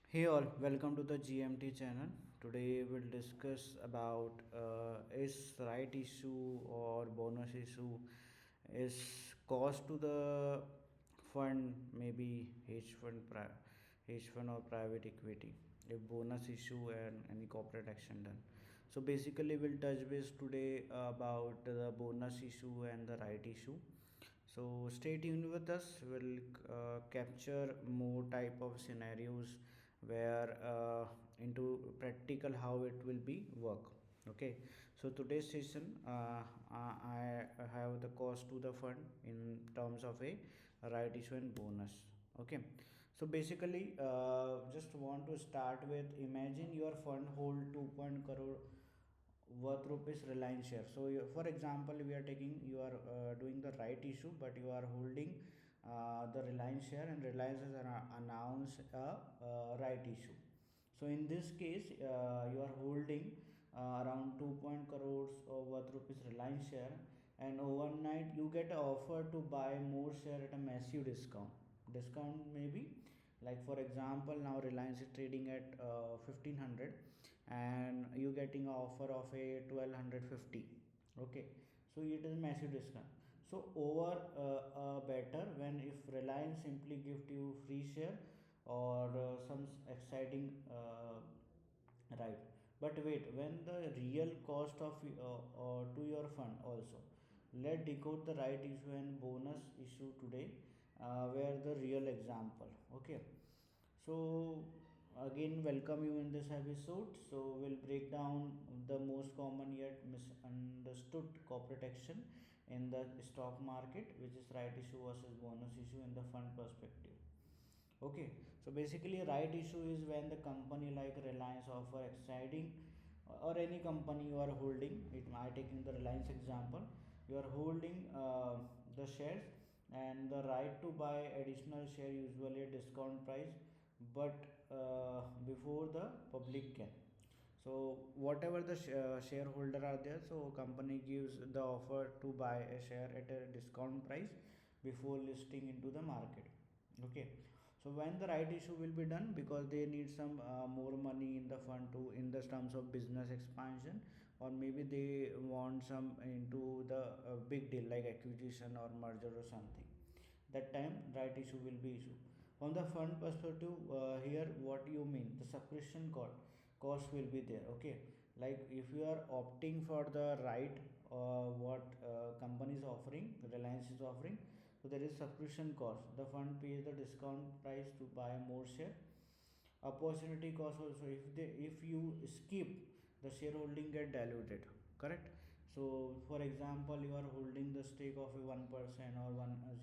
Hey all, welcome to the GMT channel. Today we'll discuss about is right issue or bonus issue is cost to the fund, maybe hedge fund or private equity, if bonus issue and any corporate action done. So basically we'll touch base today about the bonus issue and the right issue. So stay tuned with us. We'll capture more type of scenarios where into practical how it will be work. Okay. So today's session, I have the cost to the fund in terms of a right issue and bonus. Okay. So basically, just want to start with, imagine your fund hold 2 crore worth rupees Reliance share. So for example, we are taking, you are doing the right issue, but you are holding the Reliance share, and Reliance has announced a right issue. So in this case, you are holding around 2 crores worth rupees Reliance share, and overnight you get an offer to buy more share at a massive discount maybe, like for example, now Reliance is trading at 1500, and you getting an offer of a 1250. Okay, so it is massive discount. So over better when if Reliance simply gift you free share or some exciting right. But wait, when the real cost of to your fund also, let decode the right issue and bonus issue today, where the real example. Okay, so again welcome you in this episode. So we'll break down the most common yet misunderstood corporate action in the stock market, which is right issue versus bonus issue in the fund perspective. Okay, so basically right issue is when the company like Reliance offer exciting, or any company you are holding it. I taking the Reliance example, you are holding the shares and the right to buy additional share, usually a discount price, but before the public can. So whatever the shareholder are there, so company gives the offer to buy a share at a discount price before listing into the market. Okay, so when the right issue will be done, because they need some more money in the fund to in the terms of business expansion, or maybe they want some into the big deal like acquisition or merger or something. That time right issue will be issued. From the fund perspective, here what you mean, the subscription cost will be there. Okay, like if you are opting for the right, what company is offering, Reliance is offering, so there is subscription cost. The fund pays the discount price to buy more share. Opportunity cost also, if you skip, the shareholding get diluted, correct? So for example, you are holding the stake of a 1% or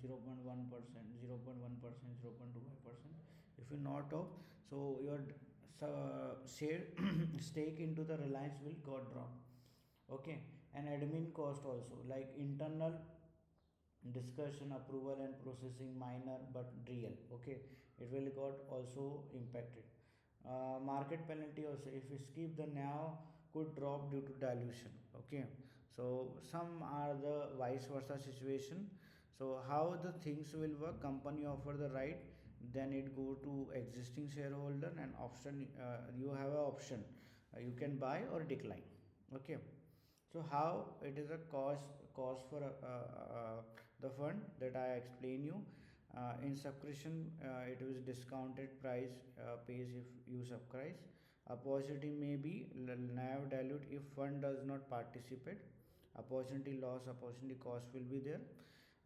0.1%, 0.1%, 0.25%. If you not off, so your share stake into the Reliance will got drop. Okay, and admin cost also, like internal discussion, approval and processing, minor but real. Okay, it will got also impacted. Market penalty also, if you skip the now, could drop due to dilution. Okay, so some are the vice versa situation. So how the things will work, company offer the right, then it go to existing shareholder, and option, you have a option, you can buy or decline. Okay, so how it is a cost for the fund that I explain you. In subscription, it was discounted price pays if you subscribe. Opportunity may be NAV dilute if fund does not participate. Opportunity loss, opportunity cost will be there.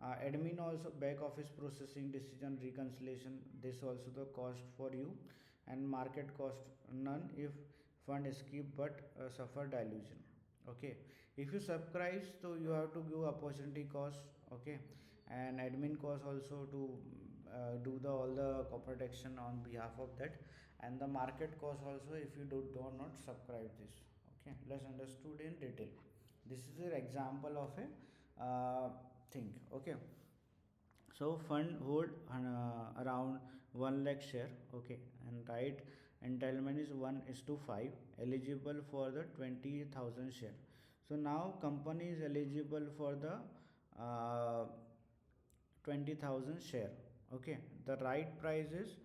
Admin also, back office processing, decision reconciliation, this also the cost for you. And market cost, none if fund skip but suffer dilution. Okay, if you subscribe, so you have to give opportunity cost. Okay, and admin cost also to do the all the corporate action on behalf of that, and the market cost also if you do not subscribe this. Okay, let's understood in detail. This is an example of a thing. Okay, so fund hold around 1 lakh share. Okay, and right entitlement is 1 is to 5, eligible for the 20,000 share. So now company is eligible for the uh, 20,000 share. Okay, the right price is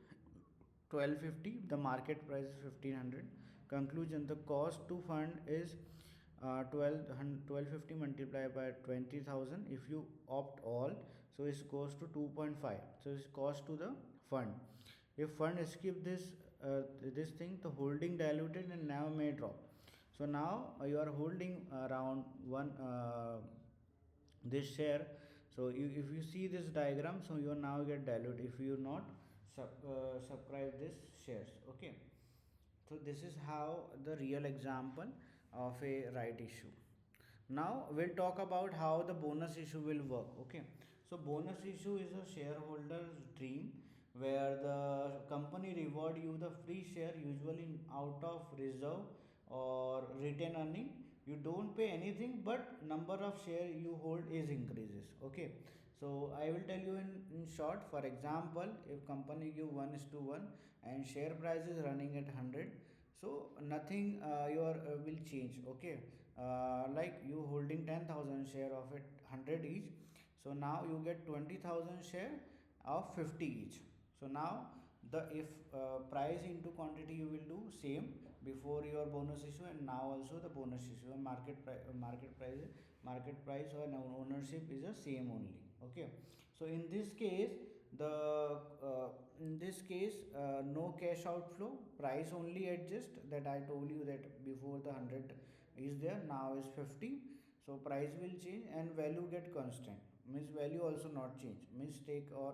1250, the market price is 1500. Conclusion, the cost to fund is 1250 multiplied by 20,000. If you opt all, so it goes to 2.5. So it's cost to the fund. If fund skip this thing, the holding diluted and now may drop. So now you are holding around one this share. So if you see this diagram, so you now get dilute if you not subscribe this shares. Okay, so this is how the real example of a right issue. Now we'll talk about how the bonus issue will work. Okay, so bonus issue is a shareholder's dream where the company reward you the free share, usually out of reserve or retain earning. You don't pay anything, but number of share you hold is increases. Okay, so I will tell you in short. For example, if company give 1 is to 1 and share price is running at 100, so nothing your will change. Okay, like you holding 10,000 share of it 100 each, so now you get 20,000 share of 50 each. So now the if price into quantity you will do same before your bonus issue and now also the bonus issue, and market price or ownership is the same only. Okay, so in this case the no cash outflow, price only adjust, that I told you that before the 100 is there, now is 50. So price will change and value get constant, means value also not change, mistake or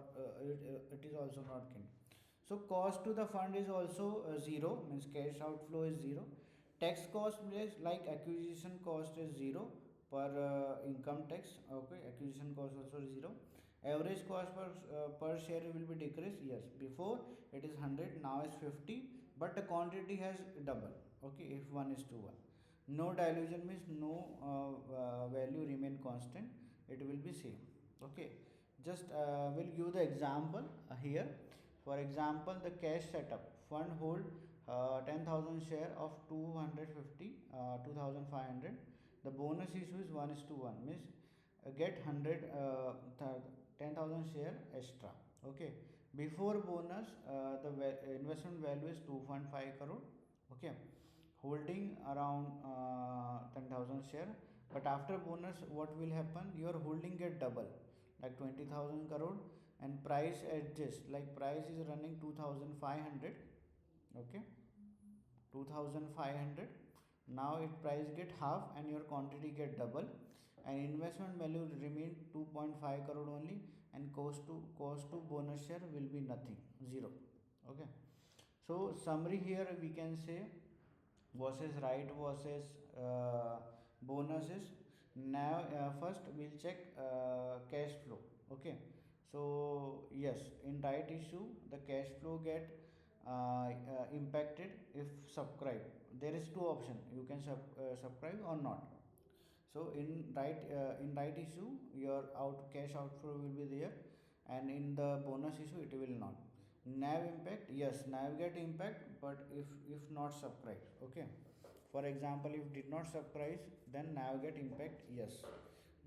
it is also not gain. So cost to the fund is also zero, means cash outflow is zero. Tax cost is like acquisition cost is zero per income tax. Okay, acquisition cost also zero. Average cost per share will be decreased. Yes, before it is 100, now is 50, but the quantity has double. Okay, if 1 is to 1. No dilution means no value remain constant, it will be same. Okay, just we'll give the example here. For example, the cash setup fund hold 10,000 share of 250 2,500. The bonus issue is 1 is to 1, means get 100 10,000 share extra. Okay, before bonus the investment value is 2.5 crore. Okay, holding around 10,000 share, but after bonus what will happen, your holding get double, like 20,000 crore, and price adjust, like price is running 2,500. Okay, 2,500, now it price get half and your quantity get double, and investment value remain 2.5 crore only, and cost to bonus share will be nothing, zero. Okay, so summary here we can say versus right versus bonuses. Now first we'll check cash flow. Okay, so yes, in right issue the cash flow get impacted if subscribe. There is two option, you can subscribe or not. So in right issue your out cash outflow will be there, and in the bonus issue it will not. Nav impact, yes, nav get impact, but if not subscribe. Okay, for example, if did not subscribe, then nav get impact, yes,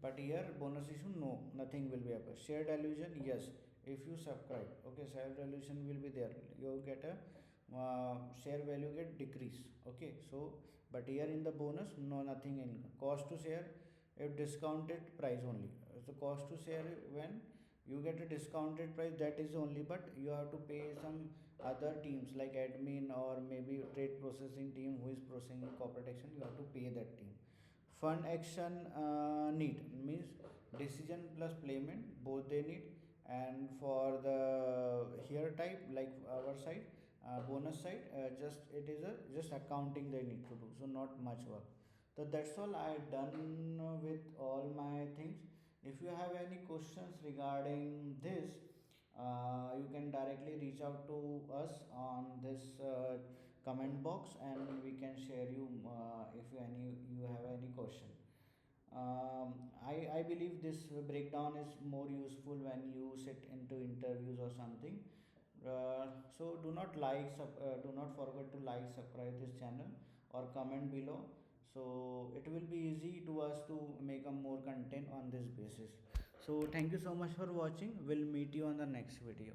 but here bonus issue no, nothing will be happen. Share dilution, yes, if you subscribe. Okay, share dilution will be there, you get a share value get decrease. Okay, so but here in the bonus no, nothing in cost to share, if discounted price only. So cost to share, when you get a discounted price, that is only, but you have to pay some other teams like admin or maybe trade processing team who is processing corporate action, you have to pay that team. Fund action need means decision plus payment, both they need. And for the here type, like our side bonus side, just it is a just accounting they need to do, so not much work. So that's all I done with all my things. If you have any questions regarding this, you can directly reach out to us on this comment box, and we can share you if you have any question. I believe this breakdown is more useful when you sit into interviews or something. So do not forget to like, subscribe this channel, or comment below. So it will be easy to us to make a more content on this basis. So thank you so much for watching. We'll meet you on the next video.